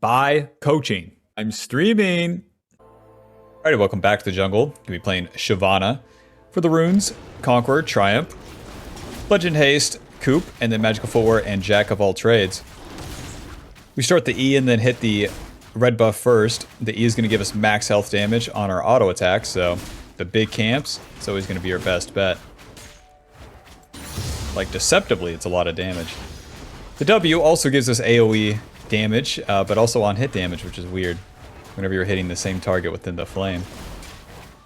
by coaching. I'm streaming. Alrighty, welcome back to the jungle. Gonna be playing SHYVANA for the runes, Conqueror, Triumph, Legend Haste, Coop, and then Magical Footwear and Jack of all trades. We start the E and then hit the red buff first. The E is gonna give us max health damage on our auto attack, so the big camps, it's always gonna be our best bet. Like deceptively, it's a lot of damage. The W also gives us AoE damage, but also on hit damage, which is weird whenever you're hitting the same target within the flame.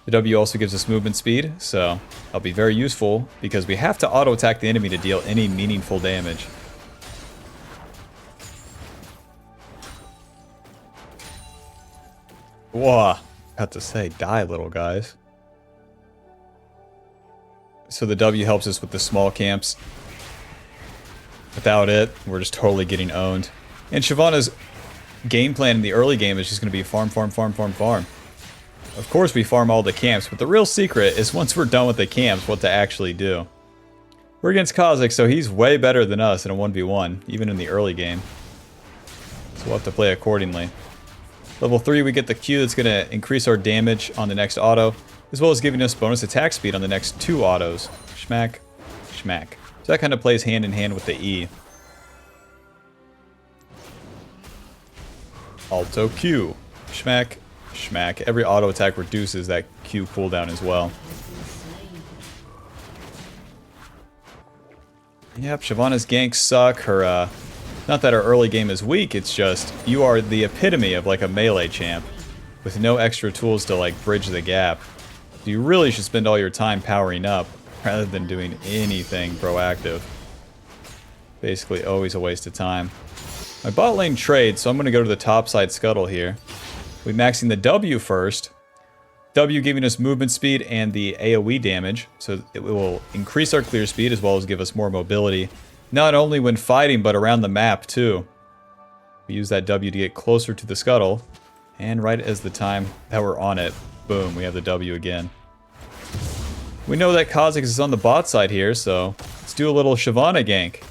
The W also gives us movement speed, so that'll be very useful because we have to auto attack the enemy to deal any meaningful damage. Whoa, have to say, die little guys. So the W helps us with the small camps. Without it, we're just totally getting owned. And SHYVANA's game plan in the early game is just going to be farm, farm, farm, farm, farm. Of course we farm all the camps, but the real secret is once we're done with the camps, what to actually do. We're against Kha'Zix, so he's way better than us in a 1v1, even in the early game. So we'll have to play accordingly. Level 3, we get the Q that's going to increase our damage on the next auto, as well as giving us bonus attack speed on the next 2 autos. Schmack, schmack. So that kind of plays hand in hand with the E. Alto Q. Schmack, schmack. Every auto attack reduces that Q cooldown as well. Yep, SHYVANA's ganks suck. Her, not that her early game is weak, it's just you are the epitome of like a melee champ with no extra tools to like bridge the gap. You really should spend all your time powering up rather than doing anything proactive. Basically always a waste of time. My bot lane trades, so I'm going to go to the top side scuttle here. We're maxing the W first. W giving us movement speed and the AoE damage, so it will increase our clear speed as well as give us more mobility. Not only when fighting, but around the map too. We use that W to get closer to the scuttle, and right as the time that we're on it, boom, we have the W again. We know that Kha'Zix is on the bot side here, so let's do a little SHYVANA gank.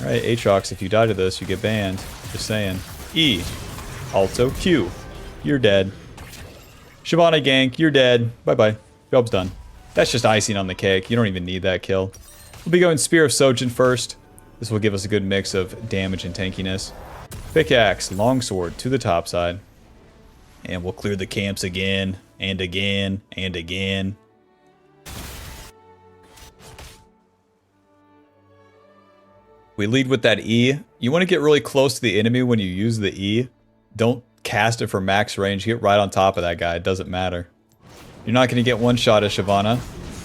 Alright, Aatrox, if you die to this, you get banned. Just saying. E. Also Q. You're dead. SHYVANA gank, you're dead. Bye-bye. Job's done. That's just icing on the cake. You don't even need that kill. We'll be going Spear of Shojin first. This will give us a good mix of damage and tankiness. Pickaxe, longsword to the top side. And we'll clear the camps again, and again, and again. We lead with that E. You want to get really close to the enemy when you use the E. Don't cast it for max range. Get right on top of that guy. It doesn't matter. You're not going to get one shot at SHYVANA.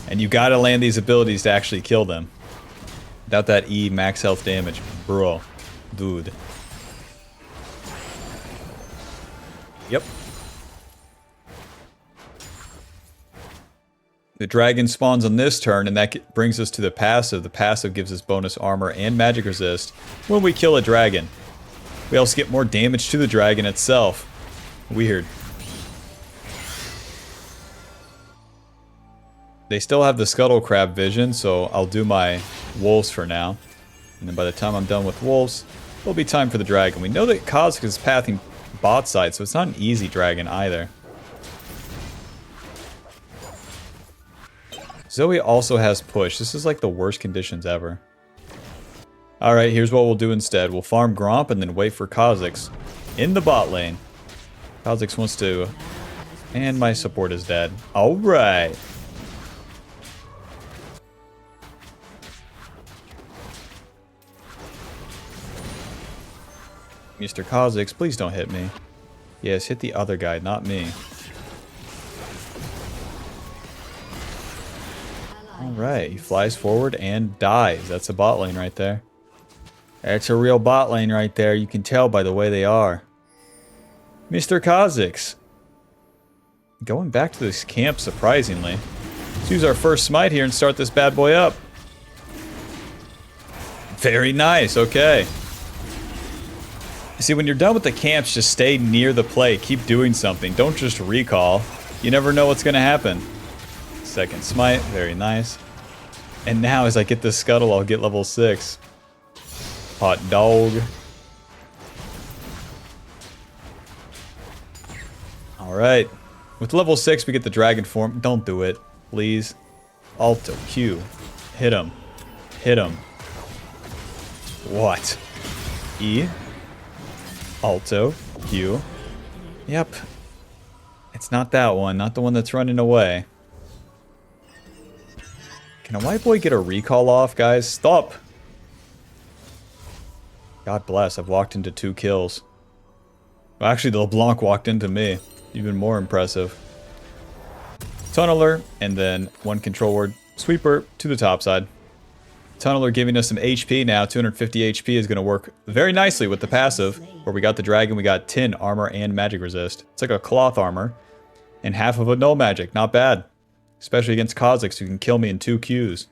And you got to land these abilities to actually kill them. Without that E, max health damage. Bro. Dude. Yep. The dragon spawns on this turn, and that brings us to the passive. The passive gives us bonus armor and magic resist when we kill a dragon. We also get more damage to the dragon itself. Weird. They still have the scuttle crab vision, so I'll do my wolves for now. And then by the time I'm done with wolves, it'll be time for the dragon. We know that Kha'Zix is pathing bot side, so it's not an easy dragon either. Zoe also has push. This is like the worst conditions ever. Alright, here's what we'll do instead. We'll farm Gromp and then wait for Kha'Zix in the bot lane. Kha'Zix wants to... And my support is dead. Alright. Mr. Kha'Zix, please don't hit me. Yes, hit the other guy, not me. Alright, he flies forward and dies. That's a bot lane right there. That's a real bot lane right there. You can tell by the way they are. Mr. Kha'Zix. Going back to this camp, surprisingly. Let's use our first smite here and start this bad boy up. Very nice, okay. See, when you're done with the camps, just stay near the play. Keep doing something. Don't just recall. You never know what's going to happen. Second smite, very nice. And now as I get this scuttle, I'll get level 6. Hot dog. Alright. With level 6, we get the dragon form. Don't do it. Please. Alto. Q. Hit him. Hit him. What? E. Alto. Q. Yep. It's not that one. Not the one that's running away. Can a white boy get a recall off, guys? Stop! God bless, I've walked into 2 kills. Well, actually, the LeBlanc walked into me. Even more impressive. Tunneler, and then 1 control word. Sweeper to the top side. Tunneler giving us some HP now. 250 HP is going to work very nicely with the passive. Where we got the dragon, we got 10 armor and magic resist. It's like a cloth armor. And half of a null magic. Not bad. Especially against Kha'Zix, who can kill me in 2 Qs.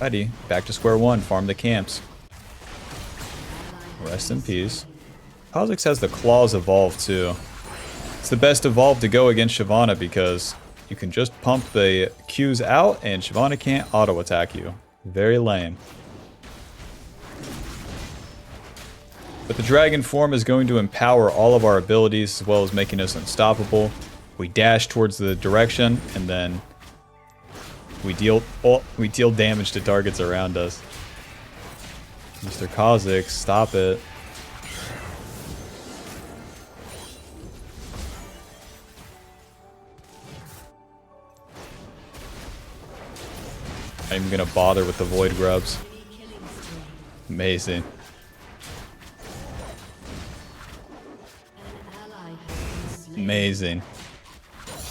Ready. Back to square one. Farm the camps. Rest in peace. Kha'Zix has the claws evolved too. It's the best evolve to go against SHYVANA because you can just pump the Qs out and SHYVANA can't auto attack you. Very lame. But the dragon form is going to empower all of our abilities as well as making us unstoppable. We dash towards the direction and then we deal damage to targets around us. Mr. Kha'Zix, stop it. I'm even gonna bother with the void grubs. Amazing. Amazing.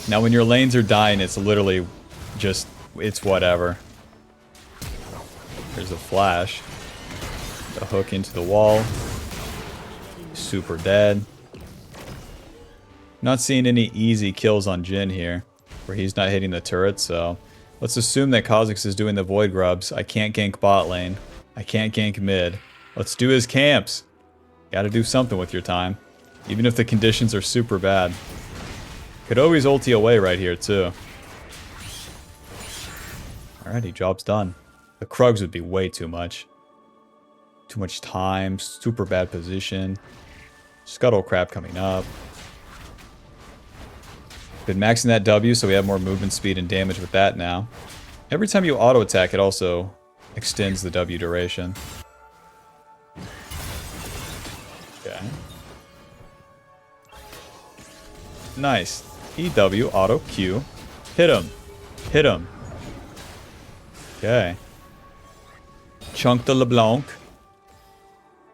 Now when your lanes are dying, it's literally just, it's whatever. There's a flash. A hook into the wall. Super dead. Not seeing any easy kills on Jhin here, where he's not hitting the turret, so let's assume that Kha'Zix is doing the void grubs. I can't gank bot lane. I can't gank mid. Let's do his camps. Gotta do something with your time. Even if the conditions are super bad. Could always ulti away right here too. Alrighty, job's done. The Krugs would be way too much. Too much time, super bad position. Scuttle crab coming up. Been maxing that W, so we have more movement speed and damage with that now. Every time you auto attack, it also extends the W duration. Okay. Nice. EW, auto, Q. Hit him. Hit him. Okay. Chunk the LeBlanc.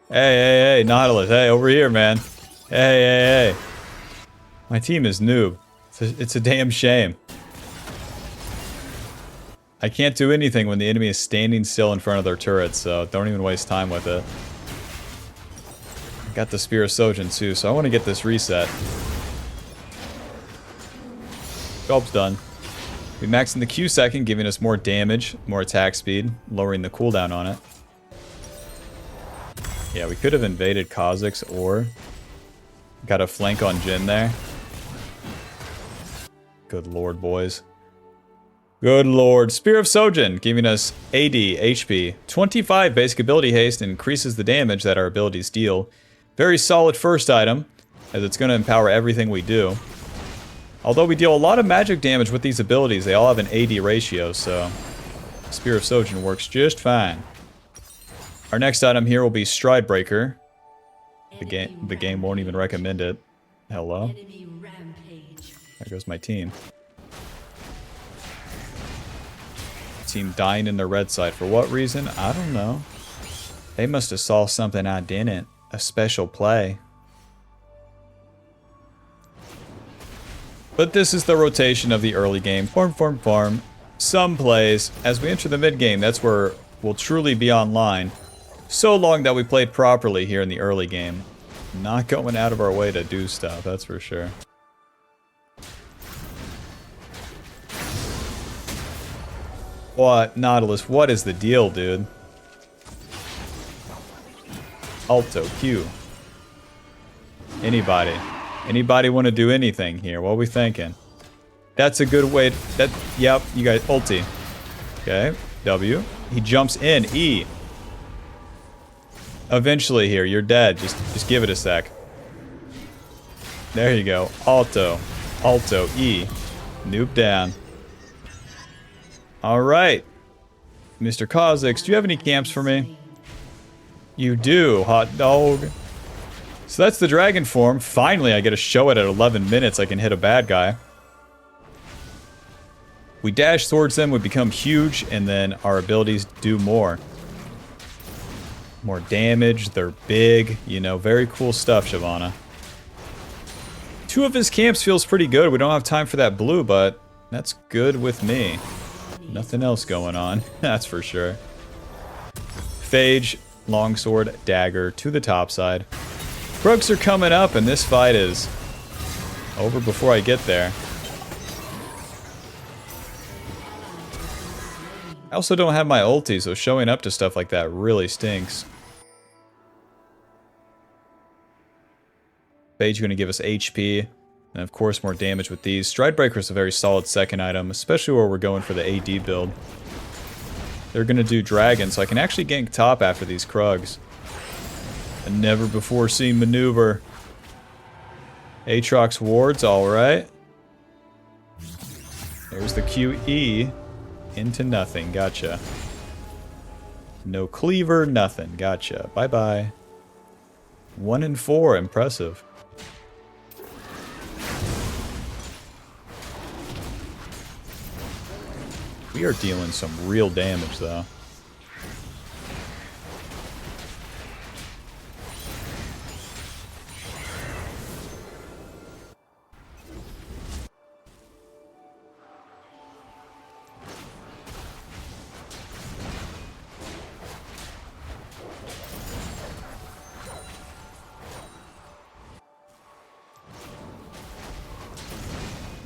Hey, Nautilus. Hey, over here, man. Hey. My team is noob. It's a damn shame. I can't do anything when the enemy is standing still in front of their turrets, so don't even waste time with it. I got the Spear of Shojin too, so I want to get this reset. Job's done. We maxed in the Q second, giving us more damage, more attack speed, lowering the cooldown on it. Yeah, we could have invaded Kha'Zix or got a flank on Jhin there. Good lord, boys. Good lord. Spear of Shojin, giving us AD, HP, 25 basic ability haste, and increases the damage that our abilities deal. Very solid first item, as it's going to empower everything we do. Although we deal a lot of magic damage with these abilities, they all have an AD ratio, so Spear of Shojin works just fine. Our next item here will be Stridebreaker. The game won't even recommend it. Hello? There goes my team. Team dying in the red side. For what reason? I don't know. They must have saw something I didn't. A special play. But this is the rotation of the early game. Farm. Some plays. As we enter the mid game, that's where we'll truly be online. So long that we played properly here in the early game. Not going out of our way to do stuff, that's for sure. What? Nautilus, what is the deal, dude? Alto, Q. Anybody? Anybody want to do anything here? What are we thinking? That's a good way. Yep, you guys, ulti. Okay, W. He jumps in, E. Eventually here, you're dead. Just give it a sec. There you go. Alto. Alto. E. Noob down. Alright. Mr. Kha'Zix, do you have any camps for me? You do, hot dog. So that's the dragon form. Finally, I get to show it at 11 minutes. I can hit a bad guy. We dash towards them, we become huge, and then our abilities do more. More damage, they're big, you know, very cool stuff, SHYVANA. 2 of his camps feels pretty good. We don't have time for that blue, but that's good with me. Nothing else going on, that's for sure. Phage, longsword, dagger to the top side. Krugs are coming up, and this fight is over before I get there. I also don't have my ulti, so showing up to stuff like that really stinks. Phage going to give us HP, and of course more damage with these. Stridebreaker is a very solid second item, especially where we're going for the AD build. They're going to do dragon, so I can actually gank top after these Krugs. A never before seen maneuver. Aatrox wards, alright. There's the QE. Into nothing, gotcha. No cleaver, nothing, gotcha. Bye-bye. 1 and 4, impressive. We are dealing some real damage, though.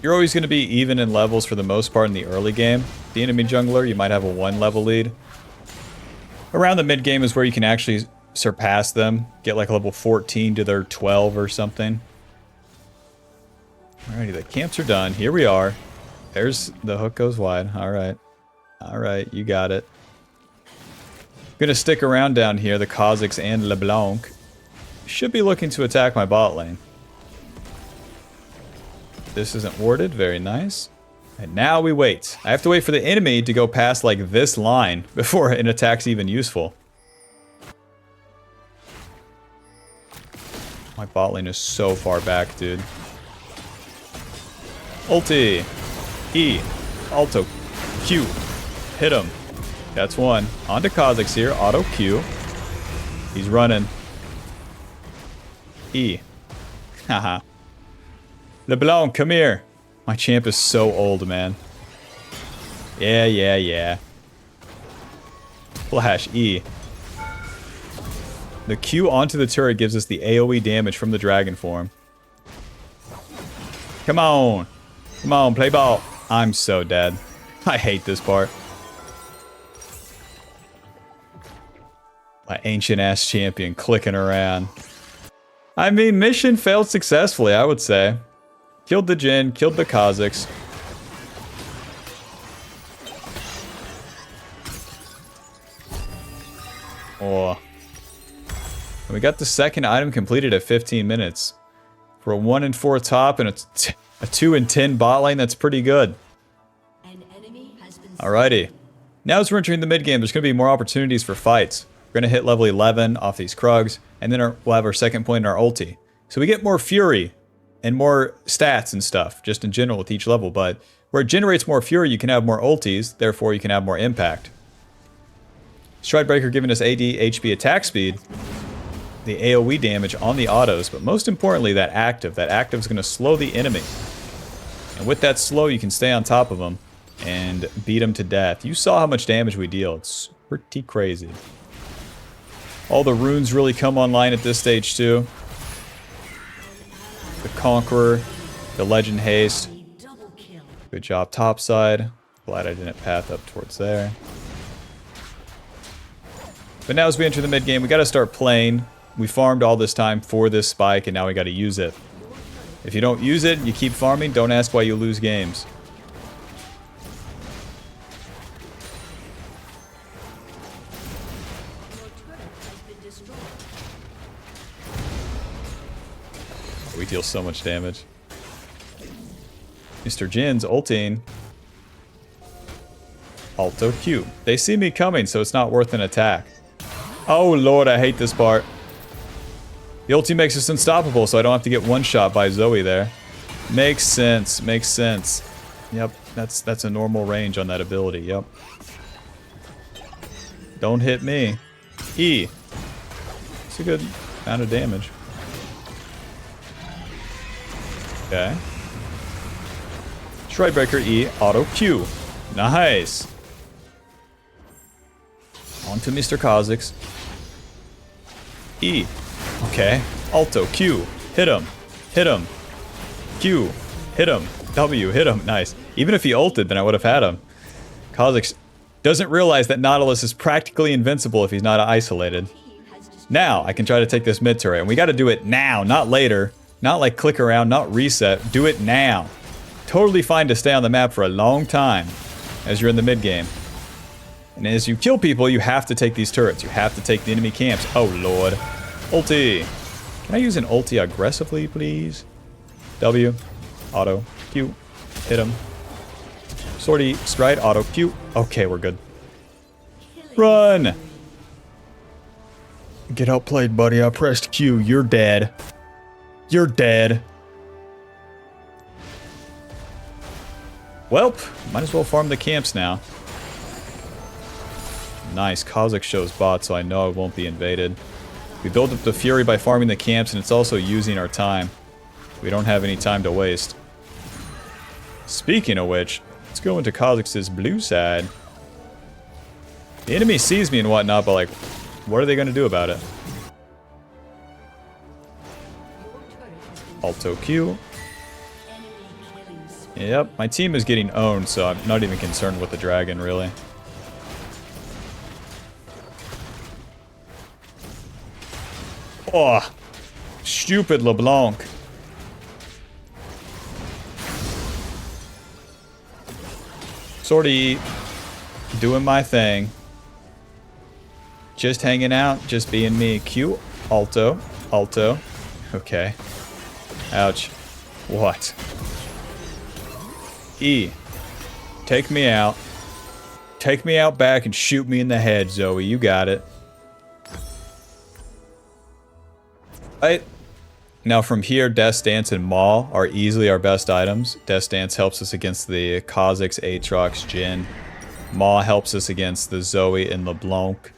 You're always going to be even in levels for the most part in the early game. The enemy jungler, you might have a 1 level lead. Around the mid game is where you can actually surpass them. Get like level 14 to their 12 or something. Alrighty, the camps are done. Here we are. There's the hook goes wide. Alright. Alright, you got it. Gonna stick around down here, the Kha'Zix and LeBlanc. Should be looking to attack my bot lane. This isn't warded, very nice. And now we wait. I have to wait for the enemy to go past like this line before an attack's even useful. My bot lane is so far back, dude. Ulti. E. Alto. Q. Hit him. That's one. On to Kha'Zix here. Auto Q. He's running. E. Haha. LeBlanc, come here. My champ is so old, man. Yeah. Flash, E. The Q onto the turret gives us the AoE damage from the dragon form. Come on. Come on, play ball. I'm so dead. I hate this part. My ancient-ass champion clicking around. I mean, mission failed successfully, I would say. Killed the Jhin, killed the Kha'Zix. Oh. We got the second item completed at 15 minutes. For a 1 and 4 top and a 2 and 10 bot lane, that's pretty good. Alrighty. Now as we're entering the mid game, there's going to be more opportunities for fights. We're going to hit level 11 off these Krugs, and then we'll have our second point in our ulti. So we get more fury and more stats and stuff, just in general with each level, but where it generates more fury, you can have more ultis, therefore you can have more impact. Stridebreaker giving us AD, HP, attack speed, the AoE damage on the autos, but most importantly, that active. That active is going to slow the enemy. And with that slow, you can stay on top of them and beat them to death. You saw how much damage we deal. It's pretty crazy. All the runes really come online at this stage too. The Conqueror, the Legend Haste. Good job topside. Glad I didn't path up towards there. But now as we enter the mid game, we got to start playing. We farmed all this time for this spike, and now we got to use it. If you don't use it, you keep farming, don't ask why you lose games. We deal so much damage. Mr. Jin's ulting. Alto Q. They see me coming, so it's not worth an attack. Oh lord, I hate this part. The ulti makes us unstoppable, so I don't have to get one shot by Zoe there. Makes sense, makes sense. Yep, that's a normal range on that ability, yep. Don't hit me. E. It's a good amount of damage. Okay. Stridebreaker E, auto Q. Nice. On to Mr. Kha'Zix. E. Okay. Alto Q. Hit him. Hit him. Q. Hit him. W. Hit him. Nice. Even if he ulted, then I would have had him. Kha'Zix doesn't realize that Nautilus is practically invincible if he's not isolated. Now, I can try to take this mid turret. And we got to do it now, not later. Not like click around, not reset. Do it now. Totally fine to stay on the map for a long time as you're in the mid game. And as you kill people, you have to take these turrets. You have to take the enemy camps. Oh, Lord. Ulti. Can I use an ulti aggressively, please? W. Auto. Q. Hit him. Sortie. Stride. Auto. Q. Okay, we're good. Run! Get outplayed, buddy. I pressed Q. You're dead. You're dead. Welp. Might as well farm the camps now. Nice. Kha'Zix shows bot, so I know I won't be invaded. We build up the Fury by farming the camps, and it's also using our time. We don't have any time to waste. Speaking of which, let's go into Kha'Zix's blue side. The enemy sees me and whatnot, but like, what are they going to do about it? Alto Q. Yep, my team is getting owned, so I'm not even concerned with the dragon, really. Oh, stupid LeBlanc. Sortie doing my thing. Just hanging out, just being me. Q, Alto, Alto. Okay. Ouch. What? E. Take me out. Take me out back and shoot me in the head, Zoe. You got it. Right. Now from here, Death Dance and Maul are easily our best items. Death Dance helps us against the Kha'Zix, Aatrox, Jhin. Maul helps us against the Zoe and LeBlanc.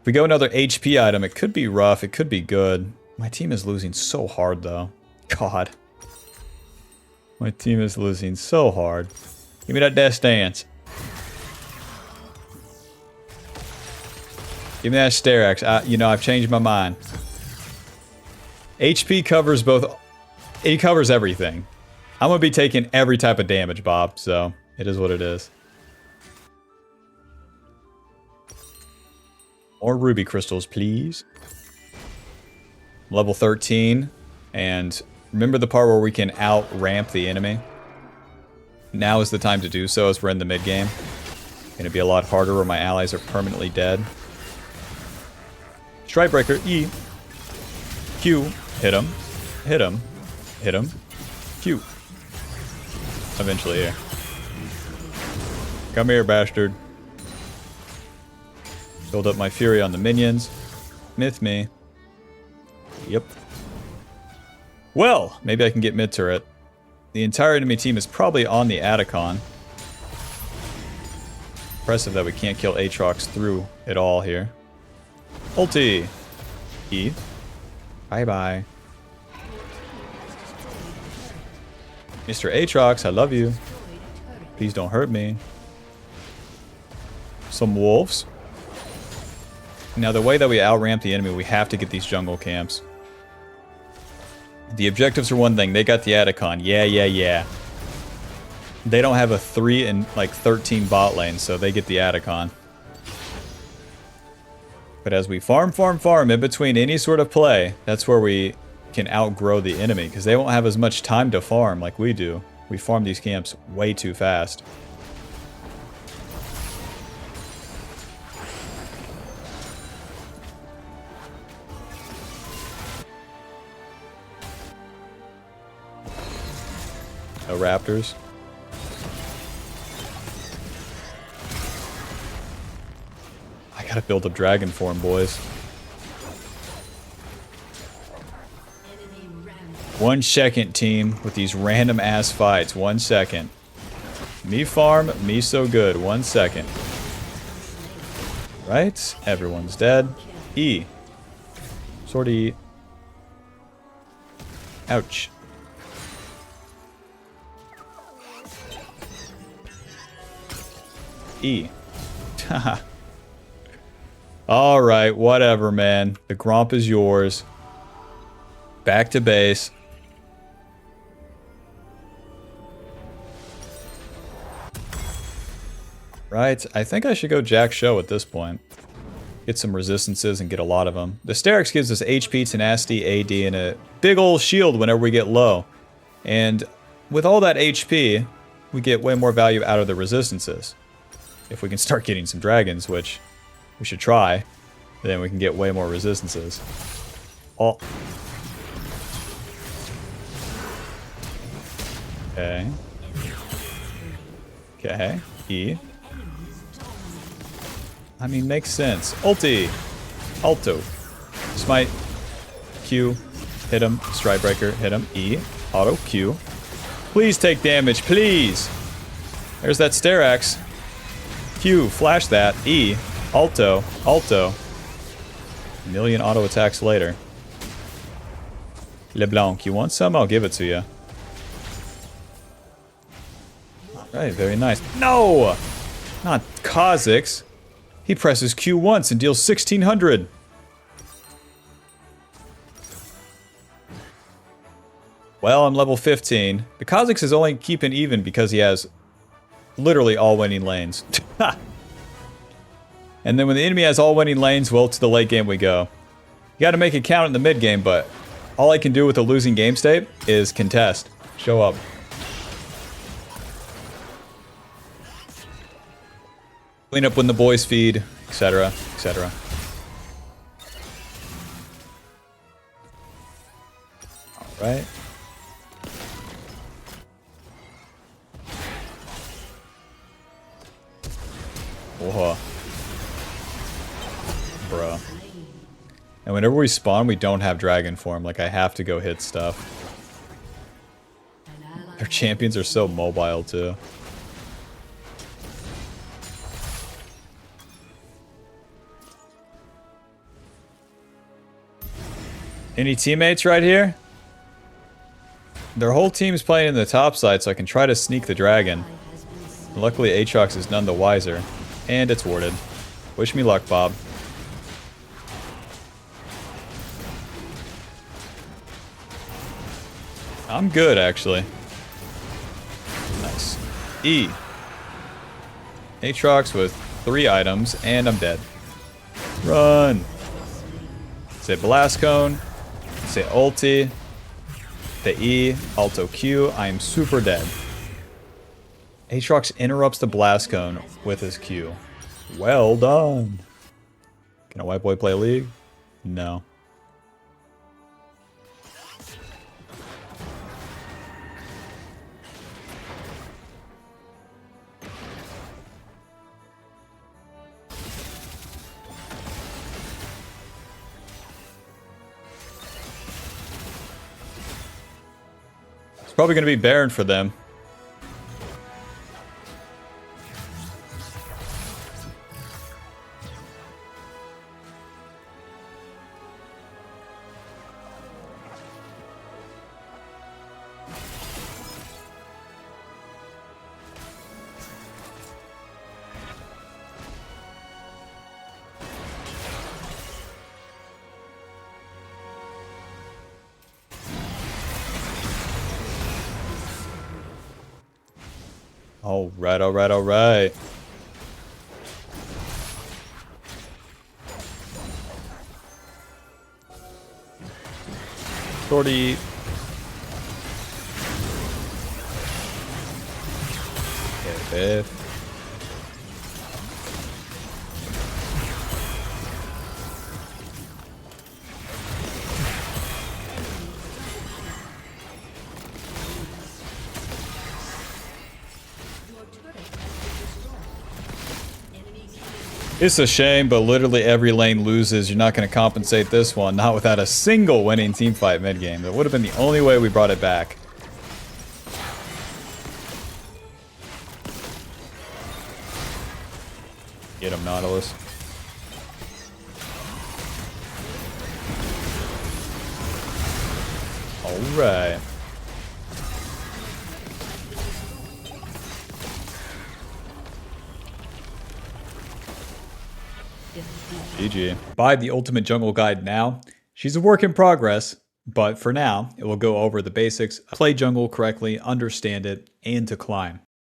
If we go another HP item, it could be rough, it could be good. My team is losing so hard, though. God. My team is losing so hard. Give me that Death Dance. Give me that Sterax. You know, I've changed my mind. HP covers both. It covers everything. I'm going to be taking every type of damage, Bob, so it is what it is. More ruby crystals, please. Level 13. And remember the part where we can out-ramp the enemy? Now is the time to do so as we're in the mid-game. Going to be a lot harder where my allies are permanently dead. Stridebreaker, E. Q. Hit him. Hit him. Hit him. Q. Eventually here. Come here, bastard. Build up my fury on the minions. Myth me. Yep. Well, maybe I can get mid turret. The entire enemy team is probably on the Atacon. Impressive that we can't kill Aatrox through it all here. Ulti. E. Bye-bye. Mr. Aatrox, I love you. Please don't hurt me. Some wolves. Now, the way that we outramp the enemy, we have to get these jungle camps. The objectives are one thing. They got the Atacon. Yeah. They don't have a 3 and like 13 bot lane, so they get the Atacon. But as we farm in between any sort of play, that's where we can outgrow the enemy, because they won't have as much time to farm like we do. We farm these camps way too fast. No raptors. I gotta build up dragon form, boys. 1 second, team, with these random ass fights. 1 second. Me farm, me so good. 1 second. Right? Everyone's dead. E. Sword E. Ouch. E. Haha. Alright, whatever, man. The Gromp is yours. Back to base. Right, I think I should go Jack Show at this point. Get some resistances and get a lot of them. The Sterex gives us HP, Tenacity, AD, and a big ol' shield whenever we get low. And with all that HP, we get way more value out of the resistances. If we can start getting some dragons, which we should try, then we can get way more resistances. Oh. Okay. Okay. E. I mean, makes sense. Ulti! Alto. Smite. Q. Hit him. Stridebreaker. Hit him. E. Auto. Q. Please take damage. Please! There's that Sterex. Q. Flash that. E. Alto. Alto. A million auto attacks later. LeBlanc, you want some? I'll give it to you. Alright, very nice. No! Not Kha'Zix. He presses Q once and deals 1600. Well, I'm level 15. The Kha'Zix is only keeping even because he has literally all winning lanes. And then when the enemy has all winning lanes, well, to the late game we go. You gotta make it count in the mid game, but all I can do with a losing game state is contest. Show up. Clean up when the boys feed, etc., etc. Alright. Whoa. Bruh. And whenever we spawn, we don't have dragon form. Like, I have to go hit stuff. Their champions are so mobile, too. Any teammates right here? Their whole team's playing in the top side, so I can try to sneak the dragon. Luckily, Aatrox is none the wiser. And it's warded. Wish me luck, Bob. I'm good, actually. Nice. E. Aatrox with 3 items, and I'm dead. Run! Say Blast Cone. Say ulti, the E, Alto Q, I am super dead. Aatrox interrupts the Blast Cone with his Q. Well done. Can a white boy play League? No. Probably going to be Baron for them. Alright, alright, alright. Shorty. Okay, Biff. It's a shame, but literally every lane loses. You're not going to compensate this one, not without a single winning team fight mid game. That would have been the only way we brought it back. Get him, Nautilus. Alright. GG. Buy the Ultimate Jungle Guide now. She's a work in progress, but for now, it will go over the basics, play jungle correctly, understand it, and to climb.